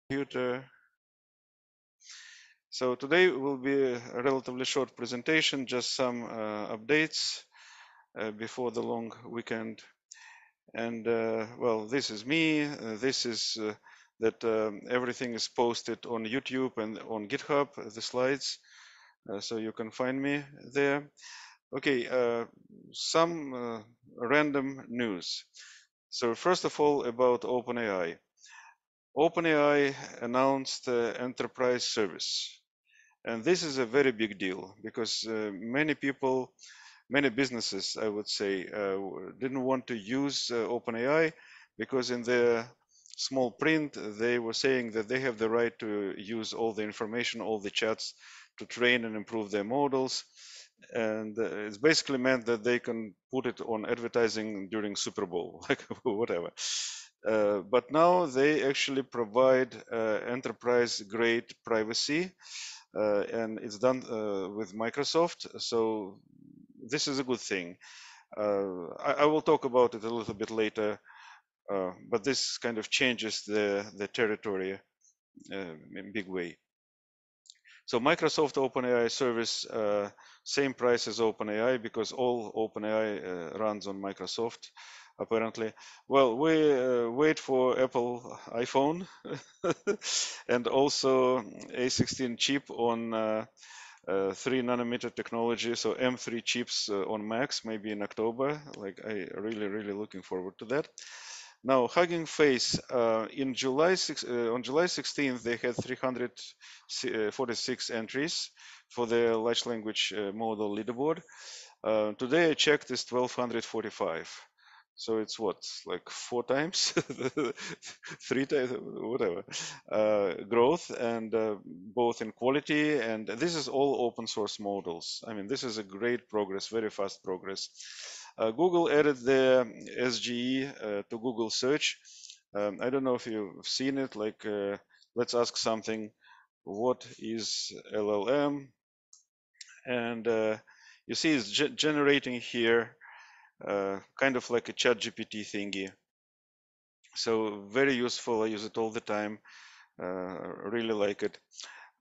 Computer. So today will be a relatively short presentation, just some updates before the long weekend. And well, this is me. This is that everything is posted on YouTube and on GitHub, the slides, so you can find me there. Okay, some random news. So first of all, about OpenAI. OpenAI announced enterprise service. And this is a very big deal because many people, many businesses, I would say, didn't want to use OpenAI because in their small print, they were saying that they have the right to use all the information, all the chats to train and improve their models. And it's basically meant that they can put it on advertising during Super Bowl, like whatever. But now they actually provide enterprise grade privacy, and it's done with Microsoft. So this is a good thing. I will talk about it a little bit later, but this kind of changes the territory in a big way. So Microsoft OpenAI service, same price as OpenAI because all OpenAI runs on Microsoft, apparently. Well, we wait for Apple iPhone and also A16 chip on 3 nanometer technology, so M3 chips on Macs, maybe in October. Like I really looking forward to that. Now, Hugging Face on July 16th, they had 346 entries for the large language model leaderboard. Today I checked, it's 1245. So it's what, like 4 times, 3 times, whatever, growth, and both in quality. And this is all open source models. I mean, this is a great progress, very fast progress. Google added the SGE to Google search. I don't know if you've seen it, like let's ask something, what is LLM? And you see it's generating here kind of like a chat GPT thingy. So very useful, I use it all the time, really like it.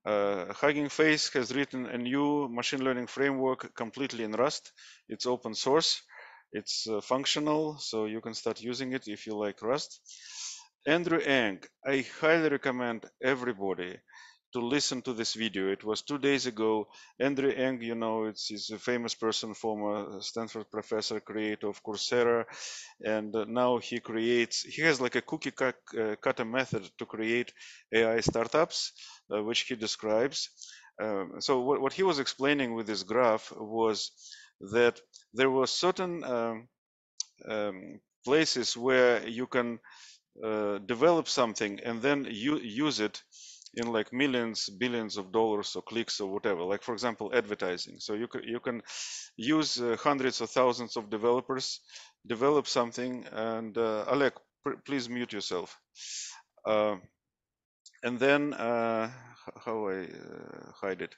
Hugging Face has written a new machine learning framework completely in Rust. It's open source, it's functional, so you can start using it if you like Rust. Andrew Ng, I highly recommend everybody to listen to this video. It was 2 days ago. Andrew Ng, you know, he's a famous person, former Stanford professor, creator of Coursera, and now he has like a cookie cutter method to create AI startups, which he describes. So what he was explaining with this graph was that there were certain places where you can develop something and then use it in like millions, billions of dollars or clicks or whatever. Like for example, advertising. So you can use hundreds of thousands of developers, develop something. And Alec, please mute yourself. And then how I hide it?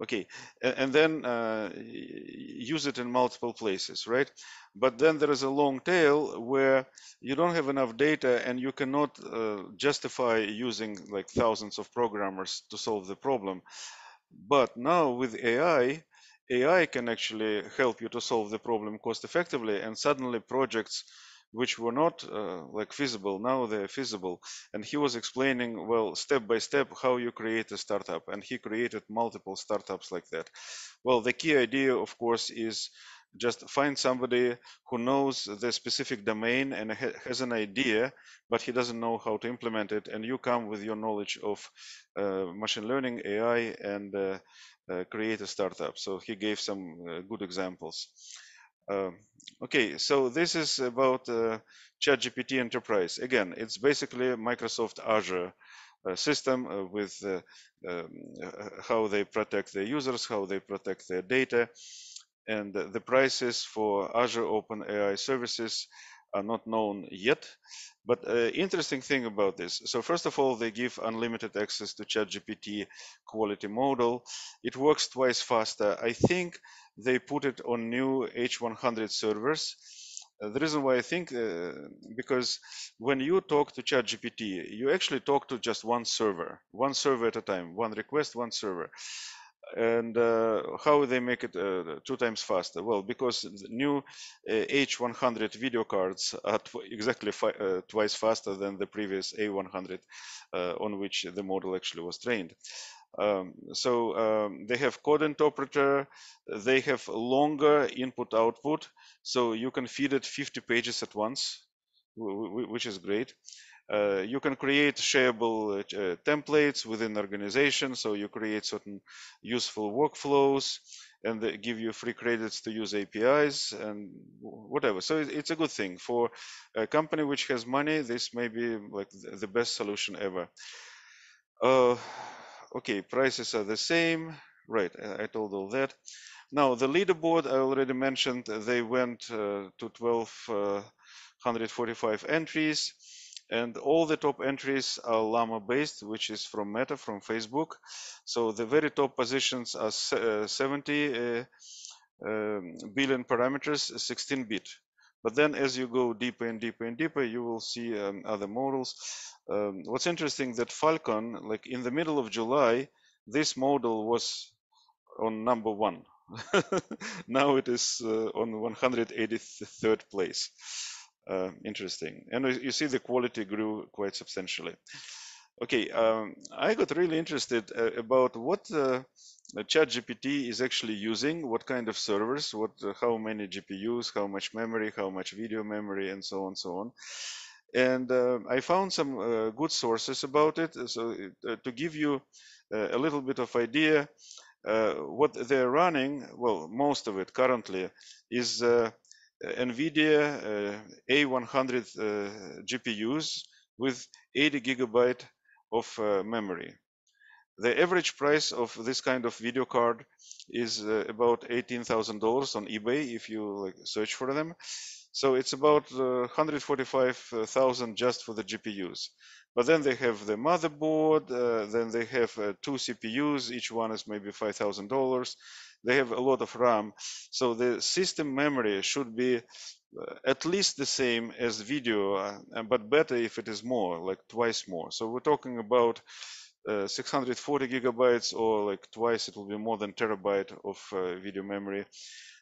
Okay, and then use it in multiple places, right? But then there is a long tail where you don't have enough data and you cannot justify using like thousands of programmers to solve the problem. But now with AI can actually help you to solve the problem cost effectively, and suddenly projects which were not like feasible, now they're feasible. And he was explaining, well, step by step, how you create a startup. And he created multiple startups like that. Well, the key idea, of course, is just find somebody who knows the specific domain and has an idea, but he doesn't know how to implement it. And you come with your knowledge of machine learning, AI, and create a startup. So he gave some good examples. Okay, so this is about ChatGPT Enterprise. Again, it's basically Microsoft Azure system with how they protect their users, how they protect their data, and the prices for Azure OpenAI services are not known yet. But interesting thing about this, so first of all, they give unlimited access to ChatGPT quality model. It works twice faster. I think they put it on new H100 servers. The reason why I think, because when you talk to ChatGPT, you actually talk to just one server at a time, one request, one server. And how they make it 2 times faster? Well, because the new H100 video cards are exactly twice faster than the previous A100 on which the model actually was trained. They have code interpreter, they have longer input output, so you can feed it 50 pages at once, which is great. You can create shareable templates within organization, so you create certain useful workflows, and they give you free credits to use APIs and whatever. So it's a good thing for a company which has money. This may be like the best solution ever. uh, okay, prices are the same, right? I told all that. Now the leaderboard I already mentioned, they went to 1245 entries, and all the top entries are llama based, which is from Meta, from Facebook. So the very top positions are 70 billion parameters, 16-bit. But then as you go deeper and deeper and deeper, you will see other models. What's interesting that Falcon, like in the middle of July, this model was on number 1. Now it is on 183rd place. Interesting. And you see the quality grew quite substantially. Okay, I got really interested about what ChatGPT is actually using, what kind of servers, how many GPUs, how much memory, how much video memory, and so on, so on. And I found some good sources about it. So to give you a little bit of idea, what they're running, well, most of it currently is NVIDIA A100 GPUs with 80 gigabyte of memory. The average price of this kind of video card is about $18,000 on eBay if you like search for them. So it's about 145,000 just for the GPUs. But then they have the motherboard, then they have 2 CPUs, each one is maybe $5,000. They have a lot of RAM. So the system memory should be at least the same as video, but better if it is more, like twice more. So we're talking about 640 gigabytes, or like twice, it will be more than terabyte of video memory.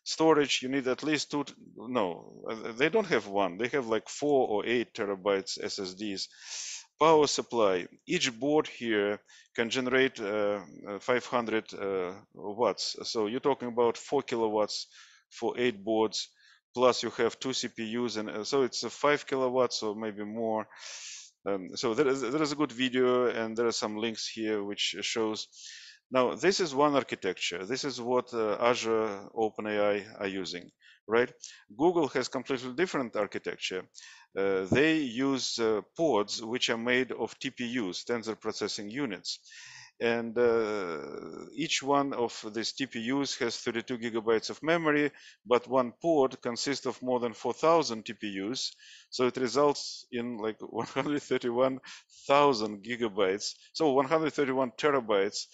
Storage, you need at least no, they don't have one, they have like 4 or 8 terabytes SSDs. Power supply, each board here can generate 500 watts. So you're talking about 4 kilowatts for 8 boards, plus you have 2 CPUs, and so it's 5 kilowatts or maybe more. So there is a good video, and there are some links here which shows. Now this is one architecture. This is what Azure OpenAI are using, right? Google has completely different architecture. They use pods which are made of TPUs, tensor processing units. And each one of these TPUs has 32 gigabytes of memory, but one pod consists of more than 4,000 TPUs. So it results in like 131,000 gigabytes. So 131 terabytes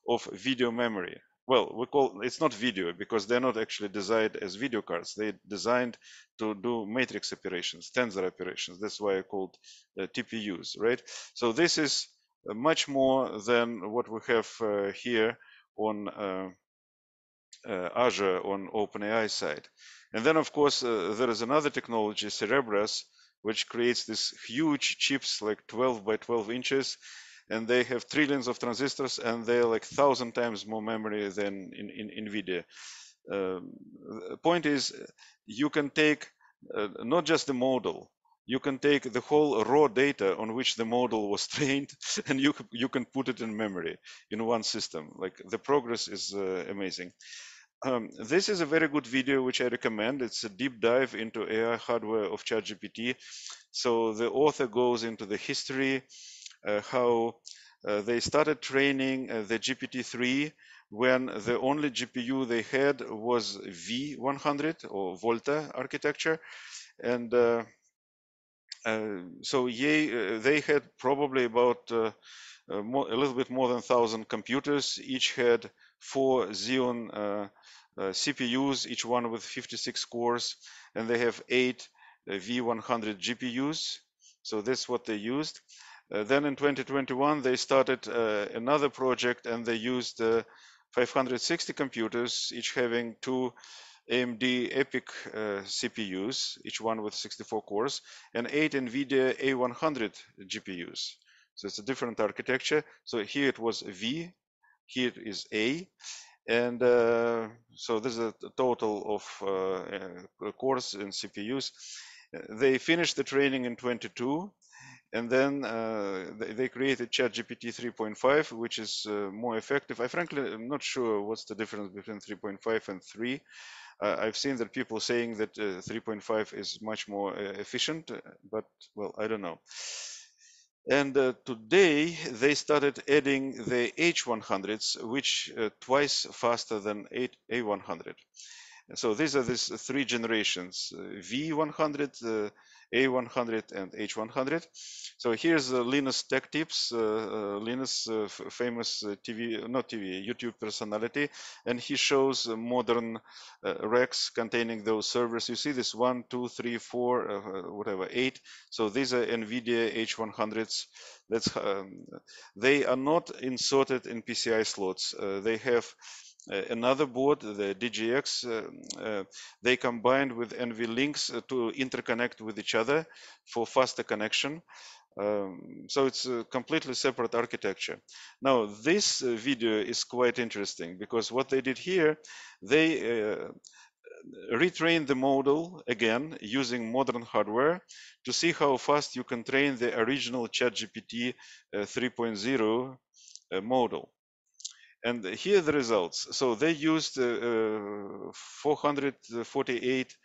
of video memory. Well, we call it's not video because they're not actually designed as video cards. They're designed to do matrix operations, tensor operations. That's why I called TPUs, right? So this is much more than what we have here on Azure on OpenAI side. And then, of course, there is another technology, Cerebras, which creates these huge chips, like 12 by 12 inches, and they have trillions of transistors, and they're like 1,000 times more memory than in NVIDIA. The point is, you can take not just the model, you can take the whole raw data on which the model was trained, and you can put it in memory in one system. Like the progress is amazing. This is a very good video which I recommend. It's a deep dive into AI hardware of ChatGPT. So the author goes into the history, how they started training the GPT-3 when the only GPU they had was V100 or Volta architecture. And so they had probably about a little bit more than 1,000 computers. Each had 4 Xeon CPUs, each one with 56 cores, and they have 8 V100 GPUs. So that's what they used. Then in 2021, they started another project, and they used 560 computers, each having 2 AMD EPIC CPUs, each one with 64 cores, and 8 NVIDIA A100 GPUs. So it's a different architecture. So here it was V, here it is A, and so this is a total of cores and CPUs. They finished the training in 22, and then they created ChatGPT 3.5, which is more effective. I frankly am not sure what's the difference between 3.5 and 3. I've seen that people saying that 3.5 is much more efficient, but well, I don't know. And today they started adding the H100s, which twice faster than A100. So these are these 3 generations, V100, A100, and H100. So here's Linus Tech Tips, Linus, famous YouTube personality, and he shows modern racks containing those servers. You see this 1, 2, 3, 4, whatever, 8. So these are NVIDIA H100s. They are not inserted in PCI slots. They have another board, the DGX, they combined with NVLinks to interconnect with each other for faster connection. So it's a completely separate architecture. Now, this video is quite interesting because what they did here, they retrained the model again using modern hardware to see how fast you can train the original ChatGPT 3.0 model. And here are the results. So they used 448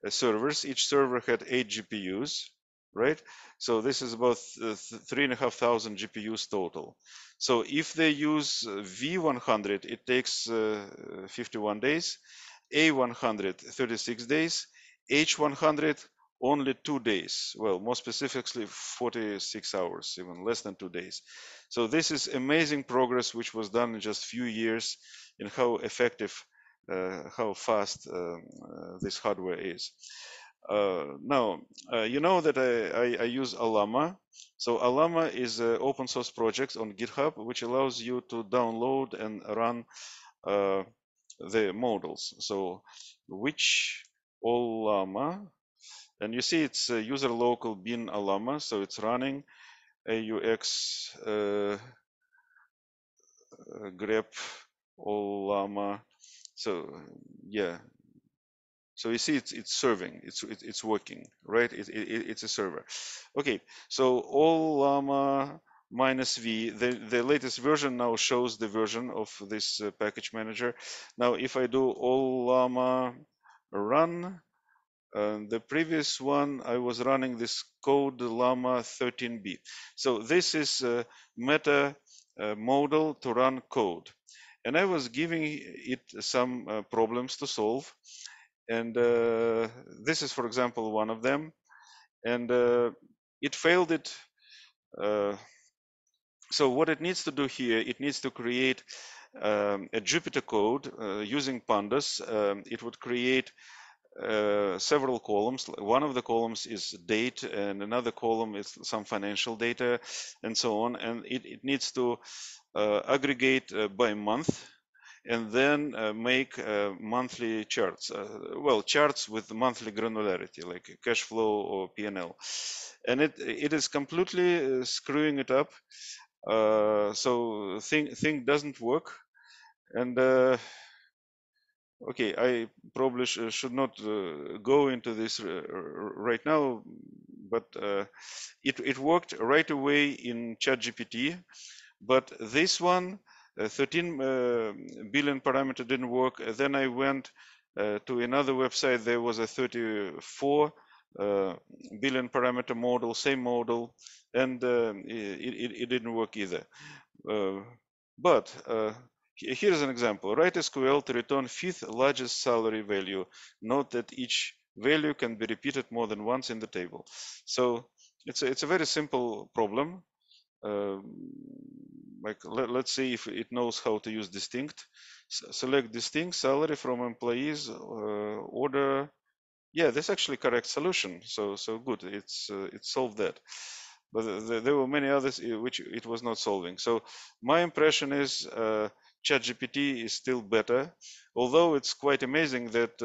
servers. Each server had 8 GPUs, right? So this is about 3,500 GPUs total. So if they use V100, it takes 51 days, A100, 36 days, H100, only 2 days. Well, more specifically, 46 hours, even less than 2 days. So this is amazing progress which was done in just few years in how effective, how fast this hardware is. Now, you know that I use Alama. So Alama is an open source project on GitHub which allows you to download and run the models. So which Alama, and you see it's user local bin Alama, so it's running AUX grep Olama. So yeah, so you see it's serving, it's working, right? It's a server. Okay, so Olama minus V, the latest version now shows the version of this package manager. Now if I do Olama run, the previous one, I was running this code Llama 13b. So this is a meta model to run code. And I was giving it some problems to solve. And this is, for example, one of them. And it failed it. So what it needs to do here, it needs to create a Jupyter code using pandas. It would create several columns. One of the columns is date, and another column is some financial data, and so on. And it needs to aggregate by month, and then make monthly charts. Well, charts with monthly granularity, like cash flow or P&L. And it is completely screwing it up. So thing doesn't work. And okay, I probably should not go into this right now, but it worked right away in ChatGPT. But this one, 13 billion parameter didn't work. Then I went to another website. There was a 34 billion parameter model, same model, and it didn't work either. But here's an example. Write SQL to return fifth largest salary value. Note that each value can be repeated more than once in the table. So it's a very simple problem. Like let's see if it knows how to use distinct. select distinct salary from employees, order. Yeah, that's actually correct solution. So good. It solved that. But there were many others which it was not solving. So my impression is ChatGPT is still better, although it's quite amazing that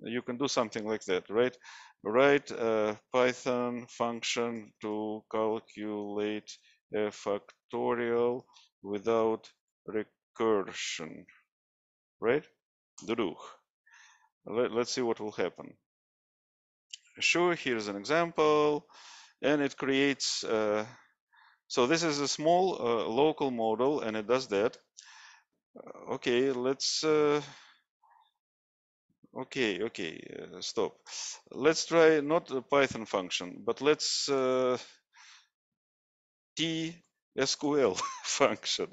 you can do something like that, right? Write a Python function to calculate a factorial without recursion, right? Duduk. Let's see what will happen. Sure, here's an example, and it creates, so this is a small local model, and it does that. Okay, let's, stop. Let's try not a Python function, but let's TSQL function.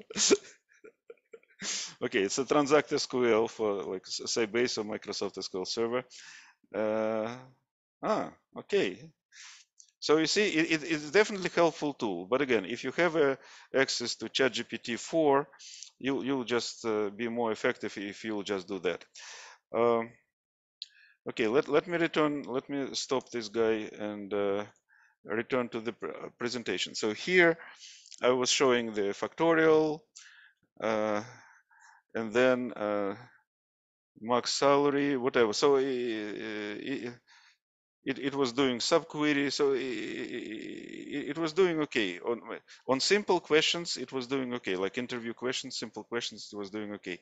Okay, it's a transact SQL for like Sybase or Microsoft SQL Server. Okay. So you see, it's definitely helpful tool. But again, if you have access to ChatGPT 4, you'll just be more effective if you'll just do that. Okay, let me return. Let me stop this guy and return to the presentation. So here I was showing the factorial, and then max salary, whatever. So it was doing subquery, so it was doing okay. On simple questions, it was doing okay, like interview questions, simple questions, it was doing okay.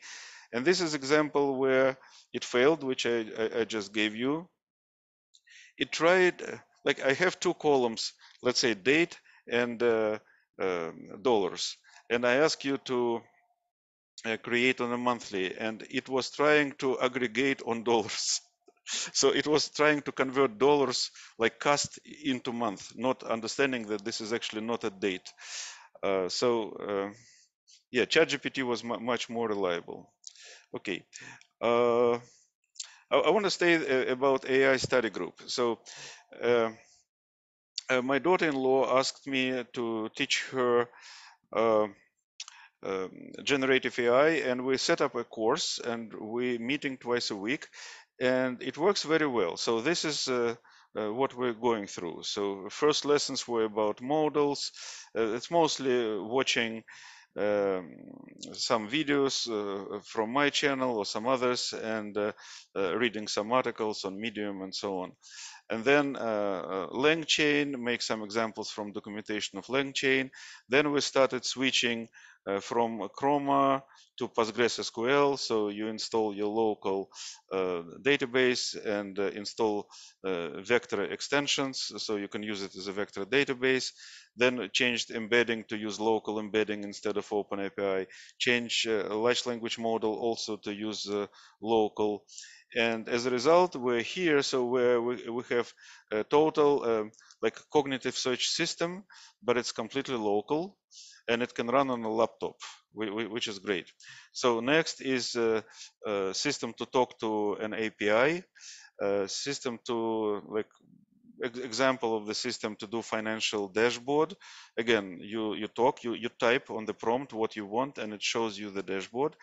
And this is example where it failed, which I just gave you. It tried, like I have two columns, let's say date and dollars. And I ask you to create on a monthly, and it was trying to aggregate on dollars. So it was trying to convert dollars like cost into month, not understanding that this is actually not a date. Yeah, ChatGPT was much more reliable. Okay. I want to say about AI study group. So my daughter-in-law asked me to teach her uh, generative AI, and we set up a course, and we meeting twice a week, and it works very well. So this is what we're going through. So first lessons were about models. It's mostly watching um, some videos from my channel or some others, and reading some articles on Medium and so on. And then LangChain, make some examples from documentation of LangChain. Then we started switching from Chroma to PostgreSQL. So you install your local database and install vector extensions, so you can use it as a vector database. Then changed embedding to use local embedding instead of OpenAPI. Change large language model also to use local. And as a result, we're here, so where we have a total like cognitive search system, but it's completely local, and it can run on a laptop, which is great. So next is a system to talk to an API, system to like example of the system to do financial dashboard. Again, you talk, you type on the prompt what you want, and it shows you the dashboard.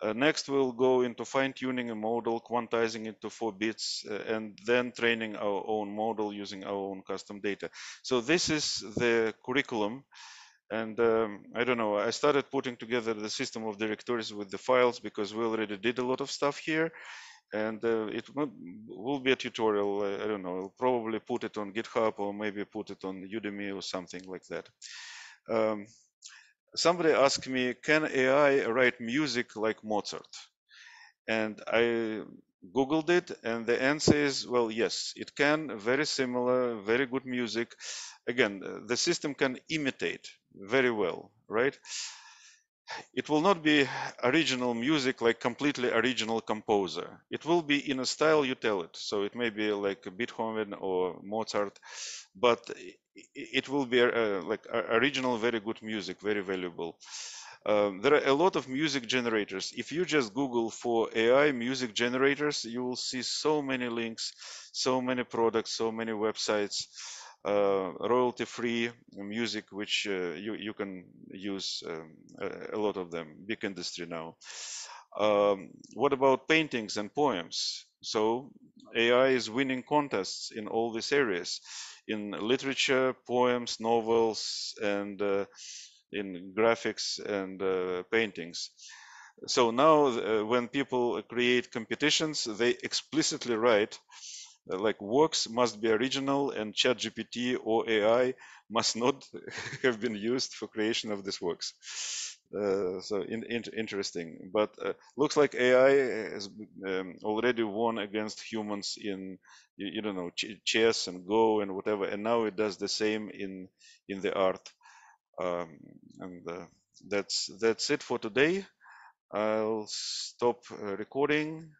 Next, we'll go into fine-tuning a model, quantizing it to 4 bits, and then training our own model using our own custom data. So this is the curriculum. And I don't know, I started putting together the system of directories with the files because we already did a lot of stuff here. And it will be a tutorial. I don't know, I'll probably put it on GitHub or maybe put it on Udemy or something like that. Somebody asked me, can AI write music like Mozart? And I Googled it, and the answer is, well, yes, it can. Very similar, very good music. Again, the system can imitate very well, right? It will not be original music, like completely original composer. It will be in a style you tell it. So it may be like Beethoven or Mozart, but it will be like original, very good music, very valuable. There are a lot of music generators. If you just Google for AI music generators, you will see so many links, so many products, so many websites, royalty-free music, which you can use, a lot of them, big industry now. What about paintings and poems? So AI is winning contests in all these areas, in literature, poems, novels, and in graphics and paintings. So now when people create competitions, they explicitly write like works must be original and ChatGPT or AI must not have been used for creation of these works. So interesting, but looks like AI has already won against humans in you don't know chess and Go and whatever, and now it does the same in the art. And that's it for today. I'll stop recording